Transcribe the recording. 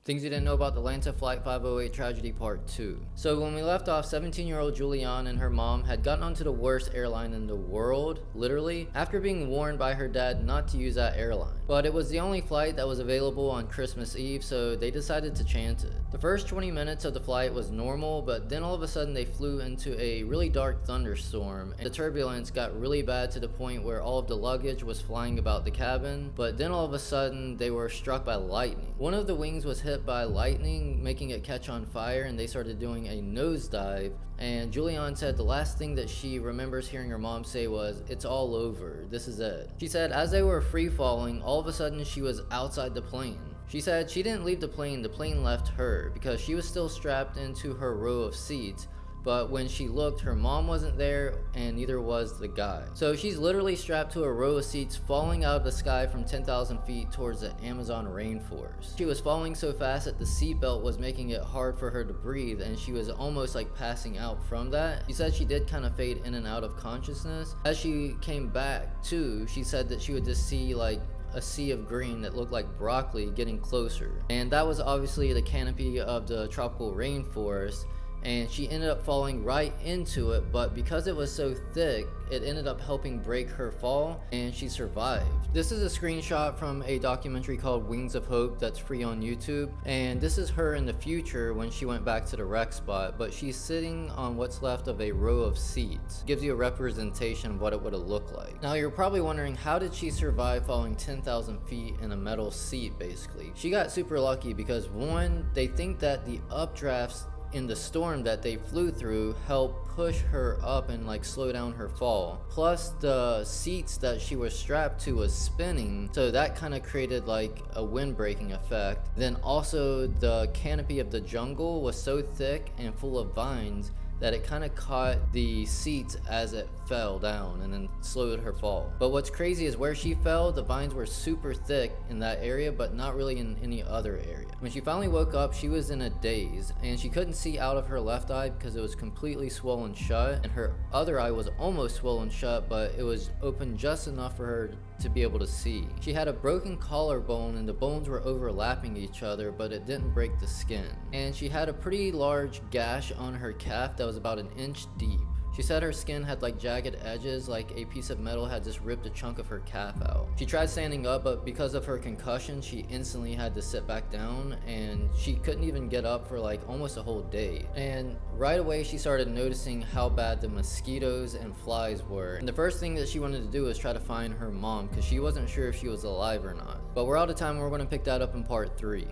Things you didn't know about the Lansa Flight 508 tragedy part 2. So when we left off, 17-year-old Julianne and her mom had gotten onto the worst airline in the world, literally, after being warned by her dad not to use that airline. But it was the only flight that was available on Christmas Eve, so they decided to chance it. The first 20 minutes of the flight was normal, but then all of a sudden they flew into a really dark thunderstorm, and the turbulence got really bad to the point where all of the luggage was flying about the cabin, but then all of a sudden they were struck by lightning. One of the wings was hit by lightning, making it catch on fire, and they started doing a nosedive. And Julianne said the last thing that she remembers hearing her mom say was, "It's all over, this is it." She said as they were free falling, all of a sudden she was outside the plane. She said she didn't leave the plane left her, because she was still strapped into her row of seats. But when she looked, her mom wasn't there, and neither was the guy. So she's literally strapped to a row of seats falling out of the sky from 10,000 feet towards the Amazon rainforest. She was falling so fast that the seatbelt was making it hard for her to breathe, and she was almost like passing out from that. She said she did kind of fade in and out of consciousness. As she came back to, she said that she would just see like a sea of green that looked like broccoli getting closer. And that was obviously the canopy of the tropical rainforest. And she ended up falling right into it, but because it was so thick, it ended up helping break her fall, and she survived. This is a screenshot from a documentary called Wings of Hope that's free on YouTube, and this is her in the future when she went back to the wreck spot, but she's sitting on what's left of a row of seats. Gives you a representation of what it would have looked like. Now you're probably wondering, how did she survive falling 10,000 feet in a metal seat basically? She got super lucky because one, they think that the updrafts in the storm that they flew through helped push her up and like slow down her fall. Plus the seats that she was strapped to was spinning, so that kind of created like a wind breaking effect. Then also the canopy of the jungle was so thick and full of vines that it kind of caught the seats as it fell down and then slowed her fall. But what's crazy is where she fell, the vines were super thick in that area, but not really in any other area. When she finally woke up, she was in a daze, and she couldn't see out of her left eye because it was completely swollen shut, and her other eye was almost swollen shut, but it was open just enough for her to be able to see. She had a broken collarbone, and the bones were overlapping each other, but it didn't break the skin. And she had a pretty large gash on her calf that was about an inch deep. She said her skin had like jagged edges, like a piece of metal had just ripped a chunk of her calf out. She tried standing up, but because of her concussion, she instantly had to sit back down, and she couldn't even get up for like almost a whole day. And right away she started noticing how bad the mosquitoes and flies were. And the first thing that she wanted to do was try to find her mom, because she wasn't sure if she was alive or not. But we're out of time, and we're going to pick that up in part 3.